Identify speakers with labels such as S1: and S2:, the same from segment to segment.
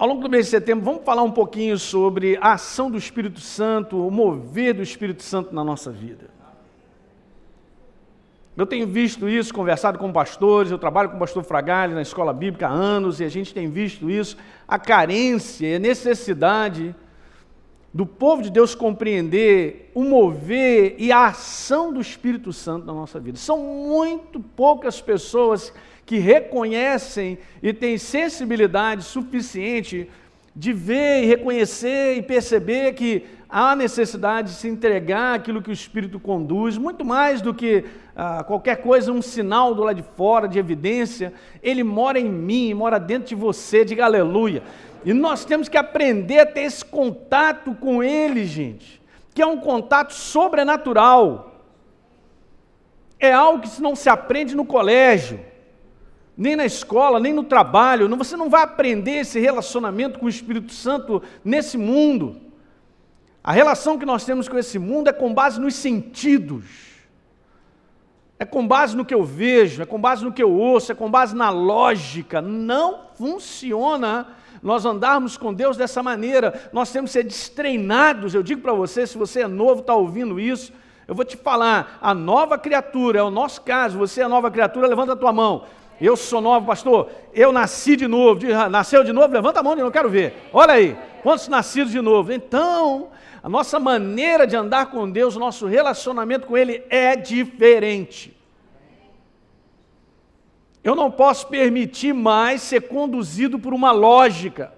S1: Ao longo do mês de setembro, vamos falar um pouquinho sobre a ação do Espírito Santo, o mover do Espírito Santo na nossa vida. Eu tenho visto isso, conversado com pastores, eu trabalho com o pastor Fragale na escola bíblica há anos, e a gente tem visto isso, a carência e a necessidade do povo de Deus compreender o mover e a ação do Espírito Santo na nossa vida. São muito poucas pessoas que reconhecem e têm sensibilidade suficiente de ver e reconhecer e perceber que há necessidade de se entregar àquilo que o Espírito conduz, muito mais do que qualquer coisa, um sinal do lado de fora, de evidência. Ele mora em mim, mora dentro de você, diga aleluia. E nós temos que aprender a ter esse contato com Ele, gente, que é um contato sobrenatural. É algo que não se aprende no colégio, nem na escola, nem no trabalho. Você não vai aprender esse relacionamento com o Espírito Santo nesse mundo. A relação que nós temos com esse mundo é com base nos sentidos. É com base no que eu vejo, é com base no que eu ouço, é com base na lógica. Não funciona nós andarmos com Deus dessa maneira. Nós temos que ser destreinados. Eu digo para você, se você é novo, está ouvindo isso, eu vou te falar, a nova criatura, é o nosso caso, você é a nova criatura, levanta a tua mão. Eu sou novo, pastor, eu nasci de novo. Nasceu de novo? Levanta a mão, eu não quero ver. Olha aí, quantos nascidos de novo? Então, a nossa maneira de andar com Deus, o nosso relacionamento com Ele é diferente. Eu não posso permitir mais ser conduzido por uma lógica.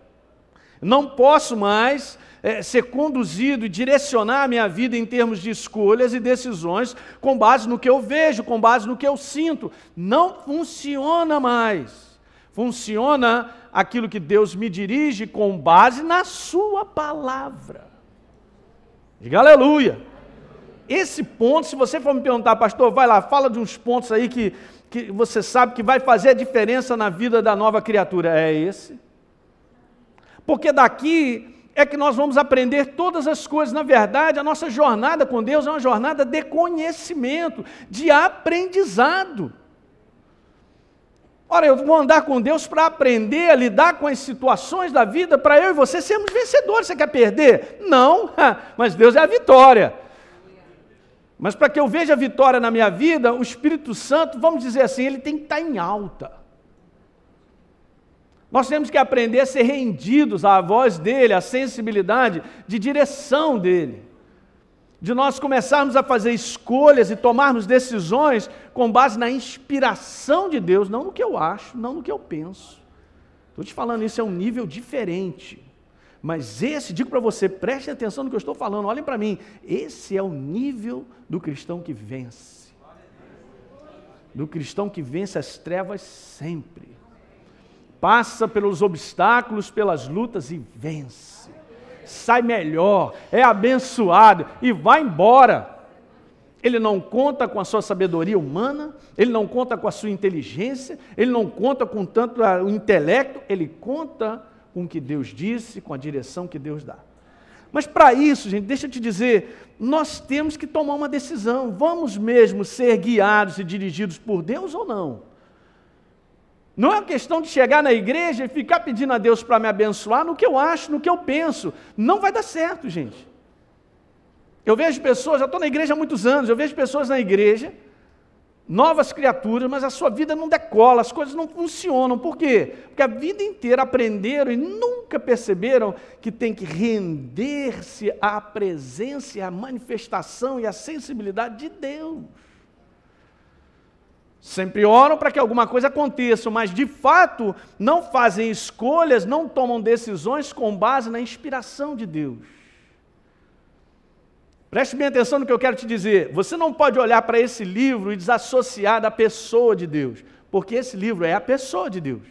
S1: Não posso mais ser conduzido e direcionar a minha vida em termos de escolhas e decisões com base no que eu vejo, com base no que eu sinto. Não funciona mais. Funciona aquilo que Deus me dirige com base na sua palavra. Diga aleluia. Esse ponto, se você for me perguntar, pastor, vai lá, fala de uns pontos aí que você sabe que vai fazer a diferença na vida da nova criatura. É esse. Porque daqui é que nós vamos aprender todas as coisas. Na verdade, a nossa jornada com Deus é uma jornada de conhecimento, de aprendizado. Ora, eu vou andar com Deus para aprender a lidar com as situações da vida, para eu e você sermos vencedores. Você quer perder? Não, mas Deus é a vitória. Mas para que eu veja a vitória na minha vida, o Espírito Santo, vamos dizer assim, ele tem que estar em alta. Nós temos que aprender a ser rendidos à voz dele, à sensibilidade de direção dele. De nós começarmos a fazer escolhas e tomarmos decisões com base na inspiração de Deus, não no que eu acho, não no que eu penso. Estou te falando, isso é um nível diferente. Mas esse, digo para você, preste atenção no que eu estou falando, olhem para mim, esse é o nível do cristão que vence. Do cristão que vence as trevas sempre. Passa pelos obstáculos, pelas lutas e vence. Sai melhor, é abençoado e vai embora. Ele não conta com a sua sabedoria humana, ele não conta com a sua inteligência, ele não conta com tanto o intelecto, ele conta com o que Deus disse, com a direção que Deus dá. Mas para isso, gente, deixa eu te dizer, nós temos que tomar uma decisão. Vamos mesmo ser guiados e dirigidos por Deus ou não? Não é uma questão de chegar na igreja e ficar pedindo a Deus para me abençoar no que eu acho, no que eu penso. Não vai dar certo, gente. Eu vejo pessoas, já estou na igreja há muitos anos, eu vejo pessoas na igreja, novas criaturas, mas a sua vida não decola, as coisas não funcionam. Por quê? Porque a vida inteira aprenderam e nunca perceberam que tem que render-se à presença, à manifestação e à sensibilidade de Deus. Sempre oram para que alguma coisa aconteça, mas de fato não fazem escolhas, não tomam decisões com base na inspiração de Deus. Preste bem atenção no que eu quero te dizer. Você não pode olhar para esse livro e desassociar da pessoa de Deus, porque esse livro é a pessoa de Deus.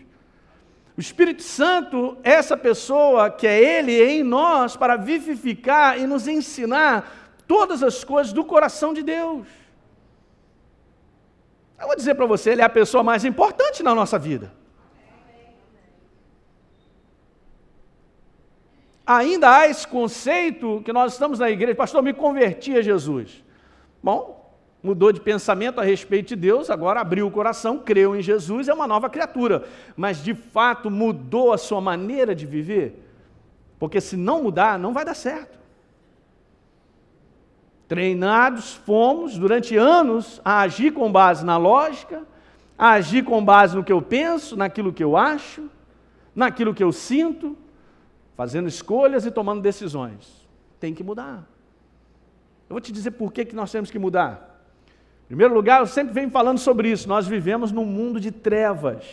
S1: O Espírito Santo é essa pessoa que é Ele em nós para vivificar e nos ensinar todas as coisas do coração de Deus. Eu vou dizer para você, Ele é a pessoa mais importante na nossa vida. Ainda há esse conceito que nós estamos na igreja, pastor, me converti a Jesus. Bom, Mudou de pensamento a respeito de Deus, agora abriu o coração, creu em Jesus, é uma nova criatura. Mas, de fato, mudou a sua maneira de viver? Porque se não mudar, não vai dar certo. Treinados fomos, durante anos, a agir com base na lógica, a agir com base no que eu penso, naquilo que eu acho, naquilo que eu sinto, fazendo escolhas e tomando decisões. Tem que mudar. Eu vou te dizer por que nós temos que mudar. Em primeiro lugar, eu sempre venho falando sobre isso. Nós vivemos num mundo de trevas,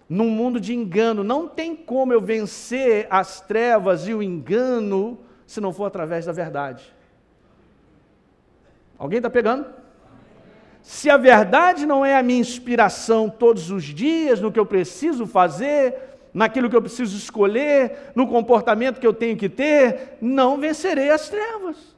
S1: num mundo de engano. Não tem como eu vencer as trevas e o engano se não for através da verdade. Alguém está pegando? Se a verdade não é a minha inspiração todos os dias, no que eu preciso fazer, naquilo que eu preciso escolher, no comportamento que eu tenho que ter, não vencerei as trevas.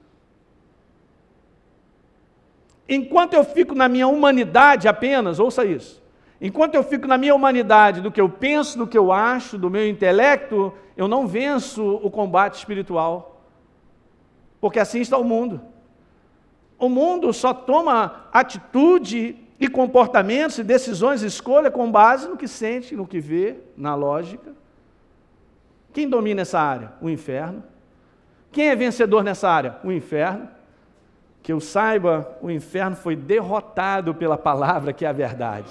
S1: Enquanto eu fico na minha humanidade apenas, ouça isso, enquanto eu fico na minha humanidade, do que eu penso, do que eu acho, do meu intelecto, eu não venço o combate espiritual, porque assim está o mundo. O mundo só toma atitude e comportamentos e decisões, escolha com base no que sente, no que vê, na lógica. Quem domina essa área? O inferno. Quem é vencedor nessa área? O inferno. Que eu saiba, o inferno foi derrotado pela palavra que é a verdade.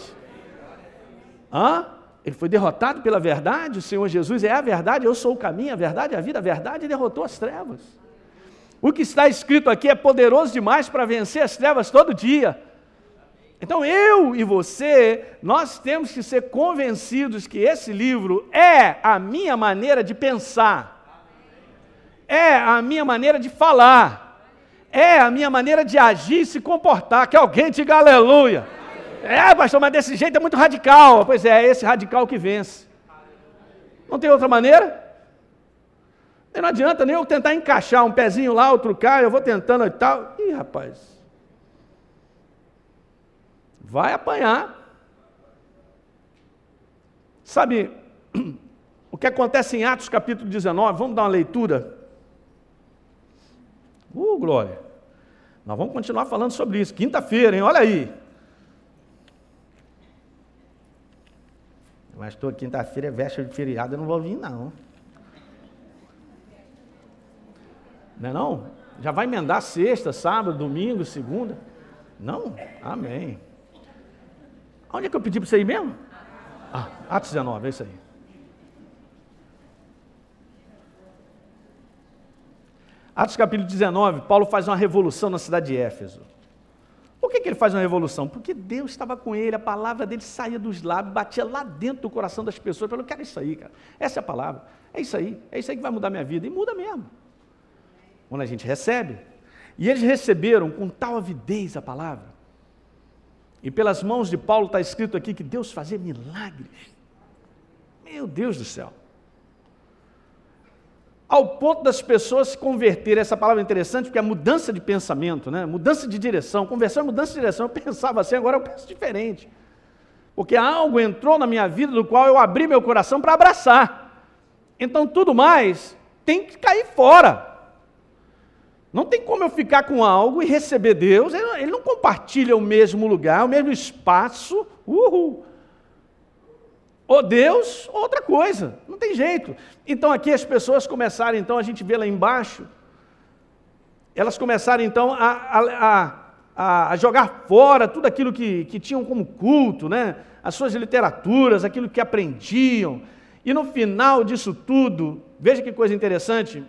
S1: Ele foi derrotado pela verdade, o Senhor Jesus é a verdade, eu sou o caminho, a verdade, a vida, a verdade derrotou as trevas. O que está escrito aqui é poderoso demais para vencer as trevas todo dia. Então eu e você, nós temos que ser convencidos que esse livro é a minha maneira de pensar, é a minha maneira de falar, é a minha maneira de agir e se comportar. Que alguém diga aleluia. Pastor, mas desse jeito é muito radical. Pois é esse radical que vence. Não tem outra maneira? Não adianta nem eu tentar encaixar um pezinho lá, outro cá, eu vou tentando e tal. Ih, rapaz, vai apanhar. Sabe, o que acontece em Atos capítulo 19, vamos dar uma leitura? Glória. Nós vamos continuar falando sobre isso. Quinta-feira, hein? Olha aí. Mas quinta-feira é véspera de feriado, eu não vou vir, não. Não é não? Já vai emendar sexta, sábado, domingo, segunda? Não? Amém. Onde é que eu pedi para você ir mesmo? Atos 19, é isso aí. Atos capítulo 19, Paulo faz uma revolução na cidade de Éfeso. Por que ele faz uma revolução? Porque Deus estava com ele, a palavra dele saía dos lábios, batia lá dentro do coração das pessoas. Falou, eu quero isso aí, cara. Essa é a palavra. É isso aí que vai mudar minha vida. E muda mesmo. Quando a gente recebe. E eles receberam com tal avidez a palavra. E pelas mãos de Paulo está escrito aqui que Deus fazia milagres. Meu Deus do céu. Ao ponto das pessoas se converterem. Essa palavra é interessante porque é mudança de pensamento, né? Mudança de direção. Conversão é mudança de direção. Eu pensava assim, agora eu penso diferente. Porque algo entrou na minha vida do qual eu abri meu coração para abraçar. Então tudo mais tem que cair fora. Não tem como eu ficar com algo e receber Deus. Ele não compartilha o mesmo lugar, o mesmo espaço. Ou Deus, ou outra coisa, não tem jeito. Então aqui as pessoas começaram, então a gente vê lá embaixo, elas começaram então a jogar fora tudo aquilo que tinham como culto, né? As suas literaturas, aquilo que aprendiam. E no final disso tudo, veja que coisa interessante,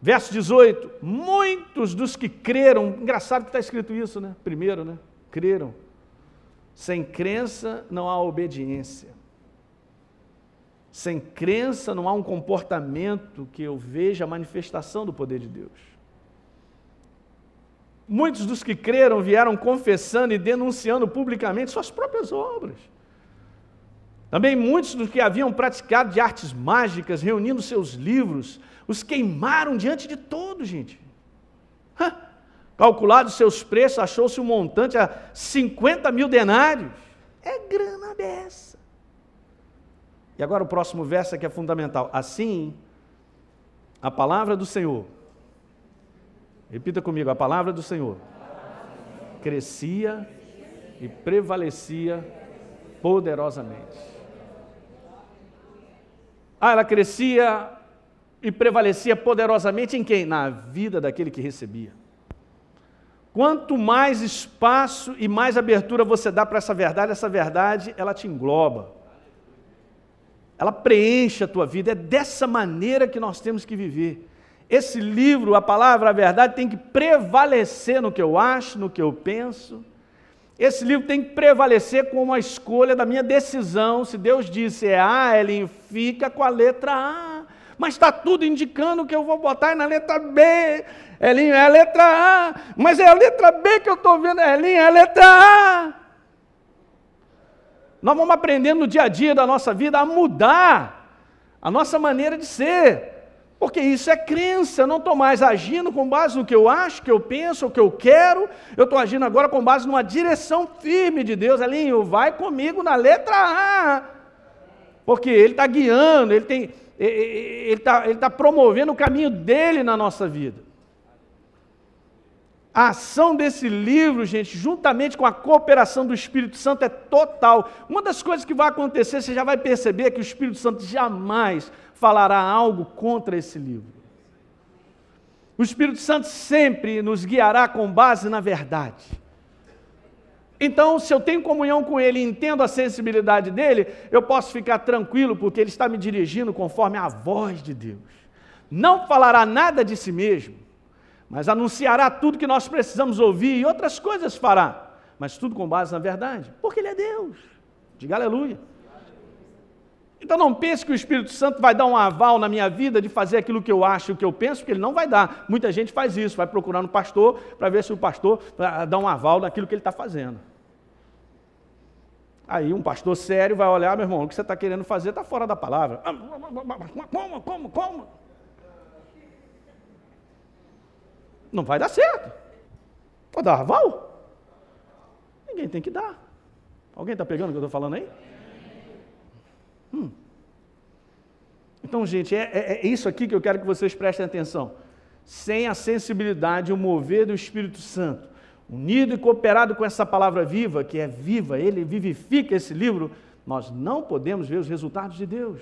S1: verso 18, muitos dos que creram, engraçado que está escrito isso, né? Primeiro, né? Creram. Sem crença não há obediência. Sem crença não há um comportamento que eu veja a manifestação do poder de Deus. Muitos dos que creram vieram confessando e denunciando publicamente suas próprias obras. Também muitos dos que haviam praticado de artes mágicas, reunindo seus livros, os queimaram diante de todos, gente. Calculados seus preços, achou-se um montante a 50 mil denários. É grana dessa. E agora o próximo verso aqui é fundamental. Assim, a palavra do Senhor. Repita comigo, a palavra do Senhor crescia e prevalecia poderosamente. Ela crescia e prevalecia poderosamente em quem? Na vida daquele que recebia. Quanto mais espaço e mais abertura você dá para essa verdade, ela te engloba. Ela preenche a tua vida. É dessa maneira que nós temos que viver. Esse livro, a palavra, a verdade, tem que prevalecer no que eu acho, no que eu penso. Esse livro tem que prevalecer como a escolha da minha decisão. Se Deus disse é A, Elinho, fica com a letra A. Mas está tudo indicando que eu vou botar na letra B. Elinho, é a letra A. Mas é a letra B que eu estou vendo. Elinho, é a letra A. Nós vamos aprendendo no dia a dia da nossa vida a mudar a nossa maneira de ser. Porque isso é crença, eu não estou mais agindo com base no que eu acho, que eu penso, o que eu quero, eu estou agindo agora com base numa direção firme de Deus. Elinho, vai comigo na letra A, porque Ele está guiando, Ele está promovendo o caminho dEle na nossa vida. A ação desse livro, gente, juntamente com a cooperação do Espírito Santo é total. Uma das coisas que vai acontecer, você já vai perceber, é que o Espírito Santo jamais falará algo contra esse livro. O Espírito Santo sempre nos guiará com base na verdade. Então, se eu tenho comunhão com Ele e entendo a sensibilidade dEle, eu posso ficar tranquilo, porque Ele está me dirigindo conforme a voz de Deus. Não falará nada de si mesmo, mas anunciará tudo que nós precisamos ouvir e outras coisas fará, mas tudo com base na verdade, porque Ele é Deus. Diga aleluia. Então não pense que o Espírito Santo vai dar um aval na minha vida de fazer aquilo que eu acho, o que eu penso, porque Ele não vai dar. Muita gente faz isso, vai procurar no pastor para ver se o pastor dá um aval naquilo que ele está fazendo. Aí um pastor sério vai olhar, meu irmão, o que você está querendo fazer está fora da palavra. Como? Não vai dar certo. Pode dar aval? Ninguém tem que dar. Alguém está pegando o que eu estou falando aí? Então, gente, é isso aqui que eu quero que vocês prestem atenção. Sem a sensibilidade e o mover do Espírito Santo, unido e cooperado com essa palavra viva, que é viva, Ele vivifica esse livro, nós não podemos ver os resultados de Deus.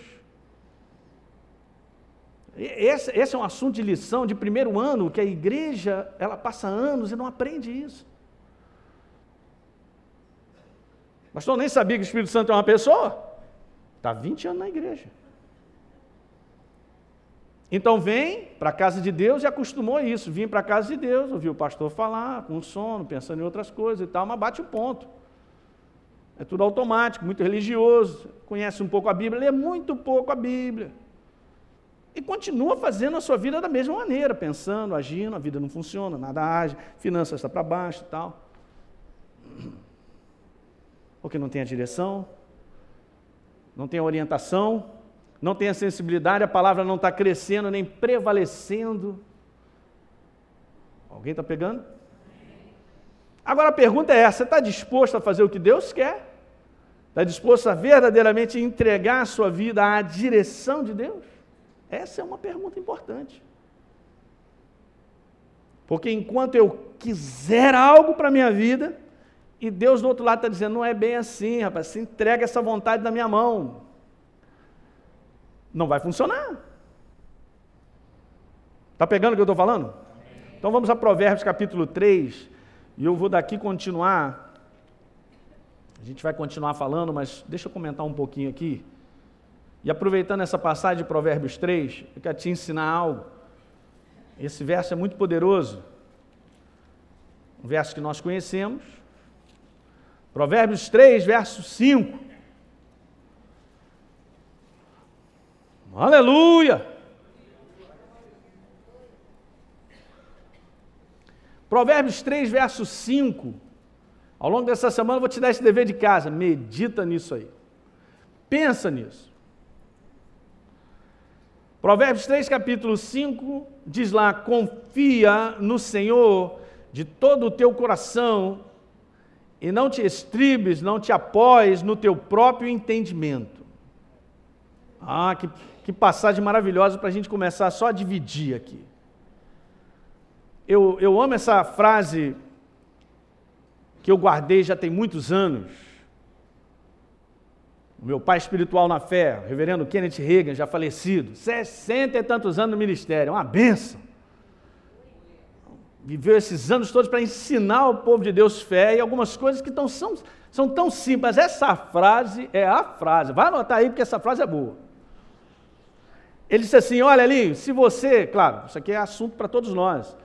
S1: Esse é um assunto de lição de primeiro ano, que a igreja, ela passa anos e não aprende isso. Pastor, nem sabia que o Espírito Santo é uma pessoa? Está 20 anos na igreja. Então vem para a casa de Deus e acostumou a isso. Vim para a casa de Deus, ouvi o pastor falar, com sono, pensando em outras coisas e tal, mas bate o ponto. É tudo automático, muito religioso, conhece um pouco a Bíblia, lê muito pouco a Bíblia. E continua fazendo a sua vida da mesma maneira, pensando, agindo, a vida não funciona, nada age, finanças está para baixo e tal. Porque não tem a direção, não tem a orientação, não tem a sensibilidade, a palavra não está crescendo nem prevalecendo. Alguém está pegando? Agora a pergunta é essa: você está disposto a fazer o que Deus quer? Está disposto a verdadeiramente entregar a sua vida à direção de Deus? Essa é uma pergunta importante. Porque enquanto eu quiser algo para a minha vida, e Deus do outro lado está dizendo, não é bem assim, rapaz, você entrega essa vontade na minha mão. Não vai funcionar. Está pegando o que eu estou falando? Então vamos a Provérbios capítulo 3, e eu vou daqui continuar. A gente vai continuar falando, mas deixa eu comentar um pouquinho aqui. E aproveitando essa passagem de Provérbios 3, eu quero te ensinar algo. Esse verso é muito poderoso. Um verso que nós conhecemos. Provérbios 3, verso 5. Aleluia! Provérbios 3, verso 5. Ao longo dessa semana eu vou te dar esse dever de casa. Medita nisso aí. Pensa nisso. Provérbios 3, capítulo 5, diz lá, confia no Senhor de todo o teu coração e não te estribes, não te apoies no teu próprio entendimento. Ah, que passagem maravilhosa para a gente começar só a dividir aqui. Eu amo essa frase que eu guardei já tem muitos anos. O meu pai espiritual na fé, o reverendo Kenneth Reagan, já falecido, 60 e tantos anos no ministério, uma bênção. Viveu esses anos todos para ensinar o povo de Deus fé e algumas coisas que são tão simples. Essa frase é a frase, vai anotar aí porque essa frase é boa. Ele disse assim, olha ali, se você, claro, isso aqui é assunto para todos nós,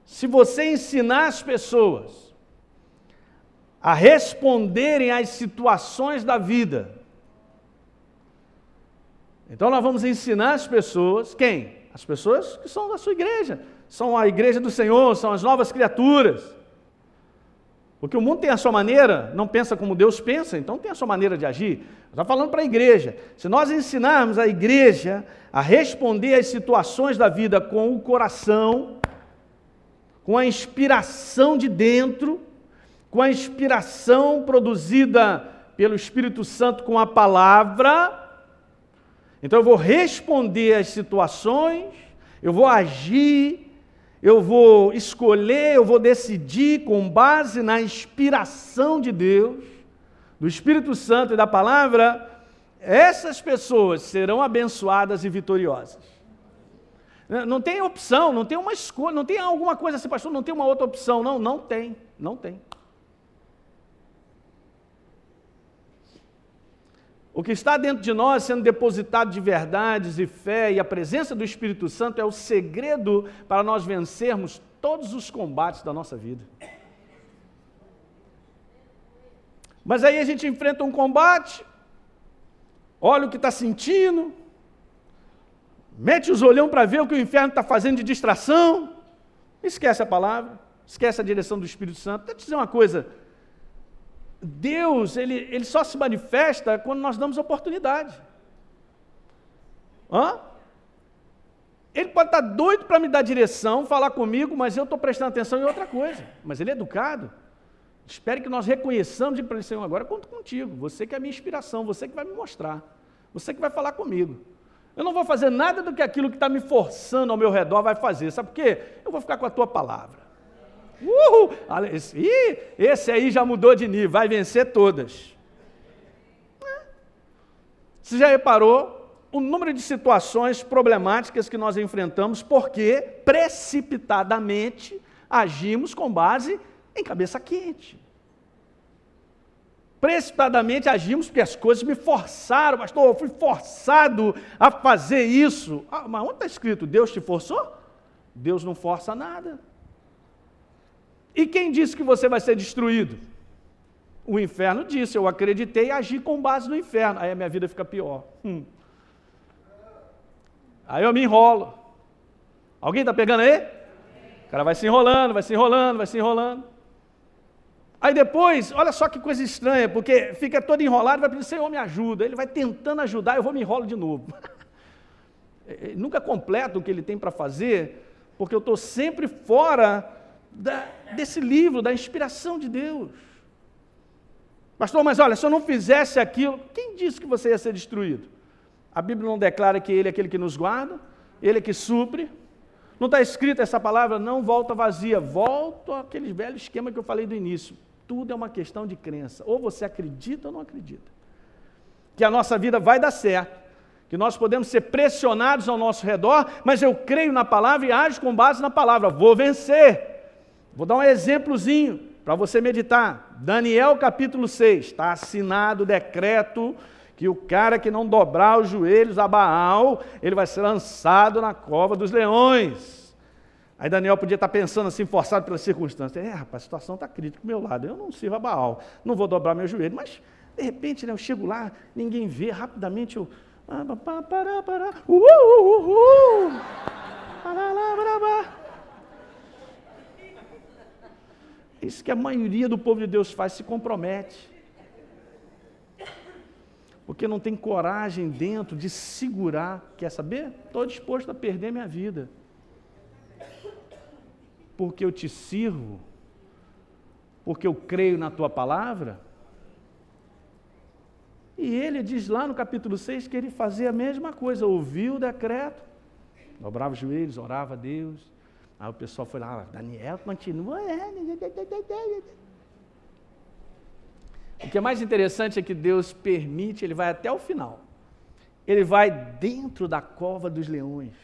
S1: se você ensinar as pessoas a responderem às situações da vida, então nós vamos ensinar as pessoas, quem? As pessoas que são da sua igreja, são a igreja do Senhor, são as novas criaturas. Porque o mundo tem a sua maneira, não pensa como Deus pensa, então tem a sua maneira de agir. Está falando para a igreja. Se nós ensinarmos a igreja a responder às situações da vida com o coração, com a inspiração de dentro, com a inspiração produzida pelo Espírito Santo com a palavra, então eu vou responder às situações, eu vou agir, eu vou escolher, eu vou decidir com base na inspiração de Deus, do Espírito Santo e da palavra, essas pessoas serão abençoadas e vitoriosas. Não tem opção, não tem uma escolha, não tem alguma coisa assim, pastor, não tem uma outra opção, não tem. O que está dentro de nós, sendo depositado de verdades e fé e a presença do Espírito Santo é o segredo para nós vencermos todos os combates da nossa vida. Mas aí a gente enfrenta um combate, olha o que está sentindo, mete os olhão para ver o que o inferno está fazendo de distração, esquece a palavra, esquece a direção do Espírito Santo. Deixa eu te dizer uma coisa, Deus, ele só se manifesta quando nós damos oportunidade. Ele pode estar doido para me dar direção, falar comigo, mas eu estou prestando atenção em outra coisa. Mas ele é educado. Espere que nós reconheçamos e para ele, Senhor, agora eu conto contigo. Você que é a minha inspiração, você que vai me mostrar. Você que vai falar comigo. Eu não vou fazer nada do que aquilo que está me forçando ao meu redor vai fazer. Sabe por quê? Eu vou ficar com a tua palavra. Esse aí já mudou de nível, vai vencer todas. Você já reparou o número de situações problemáticas que nós enfrentamos porque precipitadamente agimos com base em cabeça quente. Precipitadamente agimos porque as coisas me forçaram, pastor, eu fui forçado a fazer isso. Mas onde está escrito, Deus te forçou? Deus não força nada. E quem disse que você vai ser destruído? O inferno disse, eu acreditei e agi com base no inferno. Aí a minha vida fica pior. Aí eu me enrolo. Alguém está pegando aí? O cara vai se enrolando, vai se enrolando, vai se enrolando. Aí depois, olha só que coisa estranha, porque fica todo enrolado, vai pedir, Senhor, me ajuda. Ele vai tentando ajudar, eu vou me enrolo de novo. Ele nunca completa o que ele tem para fazer, porque eu estou sempre fora desse livro, da inspiração de Deus. Pastor, mas olha, se eu não fizesse aquilo, quem disse que você ia ser destruído? A Bíblia não declara que Ele é aquele que nos guarda, Ele é que supre. Não está escrito essa palavra, não volta vazia, volta àquele velho esquema que eu falei do início. Tudo é uma questão de crença, ou você acredita ou não acredita. Que a nossa vida vai dar certo, que nós podemos ser pressionados ao nosso redor, mas eu creio na palavra e ajo com base na palavra, vou vencer. Vou dar um exemplozinho para você meditar. Daniel capítulo 6, está assinado o decreto que o cara que não dobrar os joelhos a Baal, ele vai ser lançado na cova dos leões. Aí Daniel podia estar pensando assim, forçado pelas circunstâncias. Rapaz, a situação está crítica do meu lado, eu não sirvo a Baal, não vou dobrar meu joelho, mas de repente eu chego lá, ninguém vê, rapidamente eu... Isso que a maioria do povo de Deus faz, se compromete. Porque não tem coragem dentro de segurar. Quer saber? Estou disposto a perder minha vida. Porque eu te sirvo. Porque eu creio na tua palavra. E ele diz lá no capítulo 6 que ele fazia a mesma coisa. Ouviu o decreto, dobrava os joelhos, orava a Deus. Aí o pessoal foi lá, Daniel continua. O que é mais interessante é que Deus permite, ele vai até o final. Ele vai dentro da cova dos leões.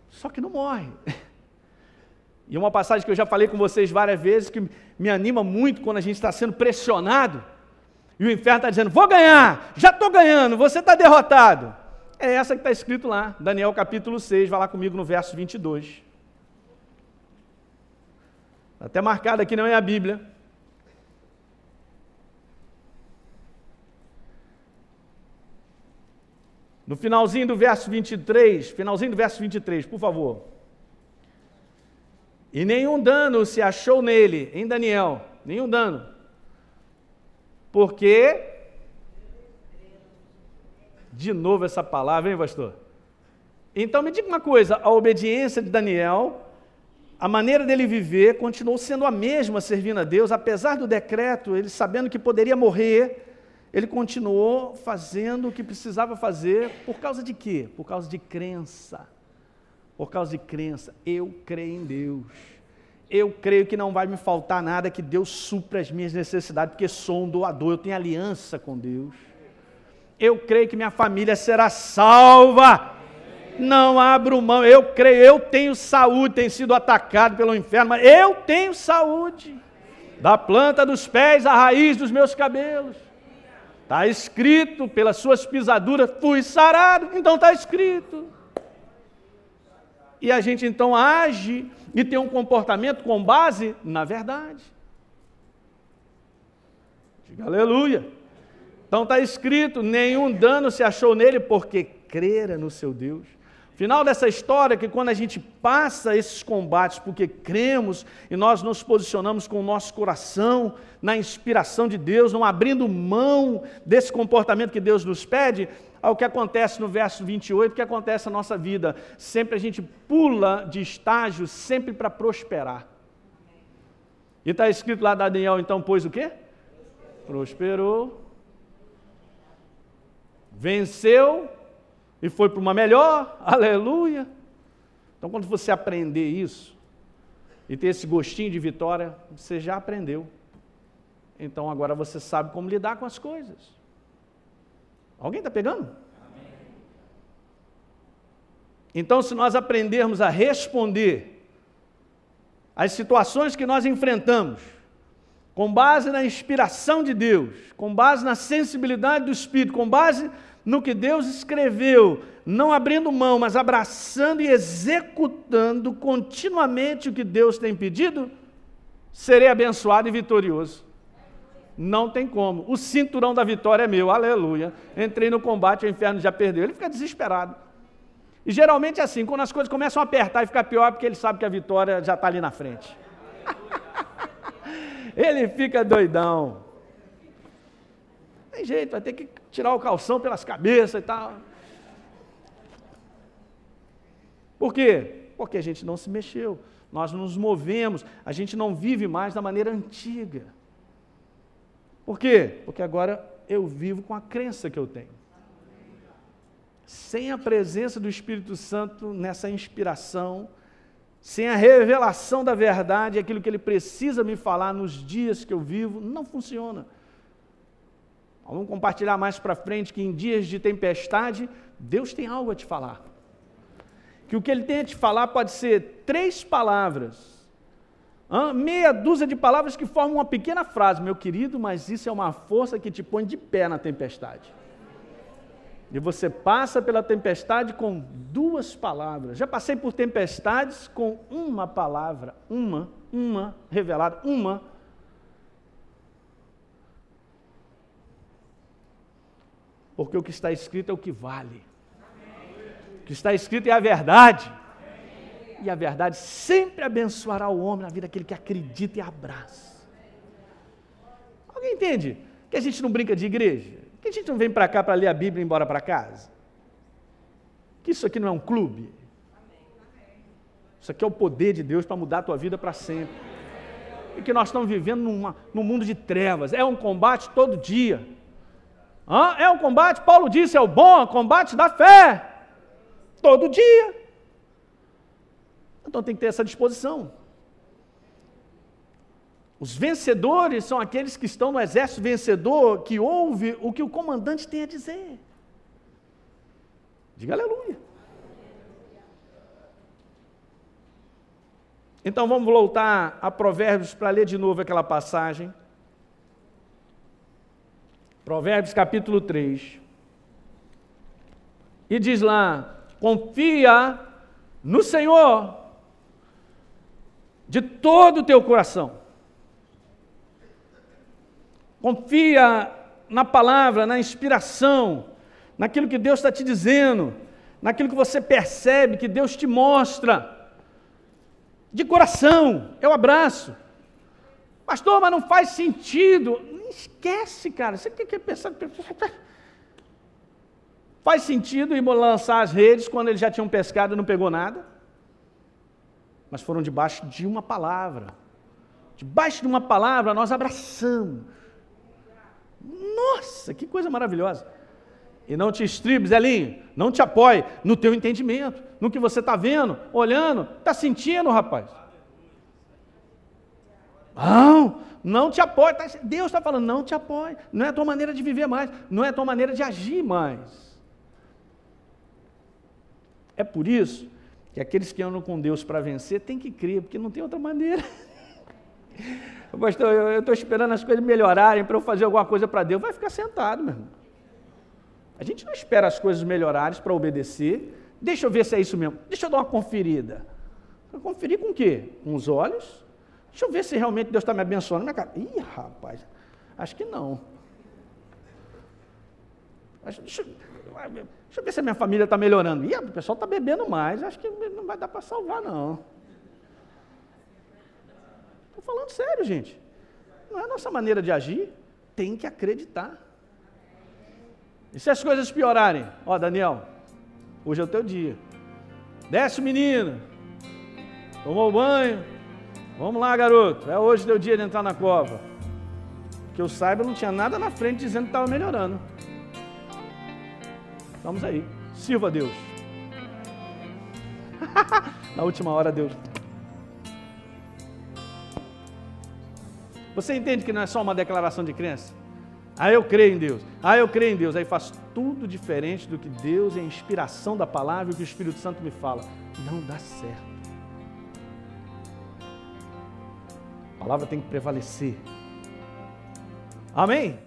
S1: Só que não morre. E uma passagem que eu já falei com vocês várias vezes, que me anima muito quando a gente está sendo pressionado, e o inferno está dizendo, vou ganhar, já estou ganhando, você está derrotado. É essa que está escrito lá, Daniel capítulo 6, vai lá comigo no verso 22. Está até marcado aqui, não é a Bíblia. No finalzinho do verso 23, por favor. E nenhum dano se achou nele, em Daniel, nenhum dano. Porque, de novo essa palavra, hein, pastor? Então me diga uma coisa, a obediência de Daniel, a maneira dele viver, continuou sendo a mesma, servindo a Deus, apesar do decreto, ele sabendo que poderia morrer, ele continuou fazendo o que precisava fazer, por causa de quê? Por causa de crença. Por causa de crença, eu creio em Deus, eu creio que não vai me faltar nada, que Deus supra as minhas necessidades, porque sou um doador, eu tenho aliança com Deus, eu creio que minha família será salva, não abro mão, eu creio, eu tenho saúde, tenho sido atacado pelo inferno, mas eu tenho saúde, da planta dos pés à raiz dos meus cabelos, está escrito, pelas suas pisaduras fui sarado, então está escrito. E a gente então age e tem um comportamento com base na verdade. Diga aleluia. Então está escrito, nenhum dano se achou nele, porque crera no seu Deus. Final dessa história é que quando a gente passa esses combates, porque cremos e nós nos posicionamos com o nosso coração na inspiração de Deus, não abrindo mão desse comportamento que Deus nos pede, ao que acontece no verso 28, o que acontece na nossa vida. Sempre a gente pula de estágio, sempre para prosperar. E está escrito lá da Daniel, então, pois o quê? Prosperou. Venceu e foi para uma melhor. Aleluia. Então, quando você aprender isso e ter esse gostinho de vitória, você já aprendeu. Então, agora você sabe como lidar com as coisas. Alguém está pegando? Amém. Então, se nós aprendermos a responder às situações que nós enfrentamos, com base na inspiração de Deus, com base na sensibilidade do Espírito, com base no que Deus escreveu, não abrindo mão, mas abraçando e executando continuamente o que Deus tem pedido, serei abençoado e vitorioso. Não tem como. O cinturão da vitória é meu, aleluia. Entrei no combate, o inferno já perdeu. Ele fica desesperado. E geralmente é assim, quando as coisas começam a apertar e ficar pior, é porque ele sabe que a vitória já está ali na frente. Ele fica doidão. Tem jeito, vai ter que tirar o calção pelas cabeças e tal. Por quê? Porque a gente não se mexeu. Nós não nos movemos. A gente não vive mais da maneira antiga. Por quê? Porque agora eu vivo com a crença que eu tenho. Sem a presença do Espírito Santo nessa inspiração, sem a revelação da verdade, aquilo que Ele precisa me falar nos dias que eu vivo, não funciona. Vamos compartilhar mais para frente que em dias de tempestade, Deus tem algo a te falar. Que o que Ele tem a te falar pode ser 3 palavras, meia dúzia de palavras que formam uma pequena frase, meu querido, mas isso é uma força que te põe de pé na tempestade. E você passa pela tempestade com 2 palavras. Já passei por tempestades com uma palavra, uma revelada, uma. Porque o que está escrito é o que vale. O que está escrito é a verdade. E a verdade sempre abençoará o homem na vida daquele que acredita e abraça. Alguém entende que a gente não brinca de igreja? Que a gente não vem para cá para ler a Bíblia e ir embora para casa? Que isso aqui não é um clube? Isso aqui é o poder de Deus para mudar a tua vida para sempre. E que nós estamos vivendo num mundo de trevas. É um combate todo dia. É um combate, Paulo disse, é o bom combate da fé. Todo dia. Então tem que ter essa disposição. Os vencedores são aqueles que estão no exército vencedor, que ouve o que o comandante tem a dizer. Diga aleluia. Então vamos voltar a Provérbios para ler de novo aquela passagem. Provérbios capítulo 3. E diz lá: confia no Senhor de todo o teu coração. Confia na palavra, na inspiração, naquilo que Deus está te dizendo, naquilo que você percebe, que Deus te mostra. De coração, eu abraço. Pastor, mas não faz sentido. Esquece, cara. Você quer pensar... Faz sentido ir lançar as redes quando eles já tinham pescado e não pegou nada? Mas foram debaixo de uma palavra. Debaixo de uma palavra nós abraçamos. Nossa, que coisa maravilhosa. E não te estribes, Zelinho, não te apoie no teu entendimento, no que você está vendo, olhando, está sentindo, rapaz. Não te apoie. Deus está falando, não te apoie. Não é a tua maneira de viver mais, não é a tua maneira de agir mais. É por isso que aqueles que andam com Deus para vencer têm que crer, porque não tem outra maneira. Pastor, eu estou esperando as coisas melhorarem para eu fazer alguma coisa para Deus. Vai ficar sentado, meu irmão. A gente não espera as coisas melhorarem para obedecer. Deixa eu ver se é isso mesmo. Deixa eu dar uma conferida. Conferir com o quê? Com os olhos? Deixa eu ver se realmente Deus está me abençoando. Minha cara. Ih, rapaz, acho que não. Deixa eu ver se a minha família está melhorando. Ih, o pessoal está bebendo mais. Acho que não vai dar para salvar, não. Estou falando sério, gente. Não é a nossa maneira de agir. Tem que acreditar. E se as coisas piorarem? Ó, Daniel, hoje é o teu dia. Desce, menino. Tomou banho. Vamos lá, garoto. É hoje teu dia de entrar na cova. Que eu saiba, não tinha nada na frente dizendo que estava melhorando. Vamos aí. Sirva a Deus. Na última hora, Deus. Você entende que não é só uma declaração de crença? Eu creio em Deus. Eu creio em Deus. Aí faz tudo diferente do que Deus e a inspiração da palavra e o que o Espírito Santo me fala. Não dá certo. A palavra tem que prevalecer. Amém?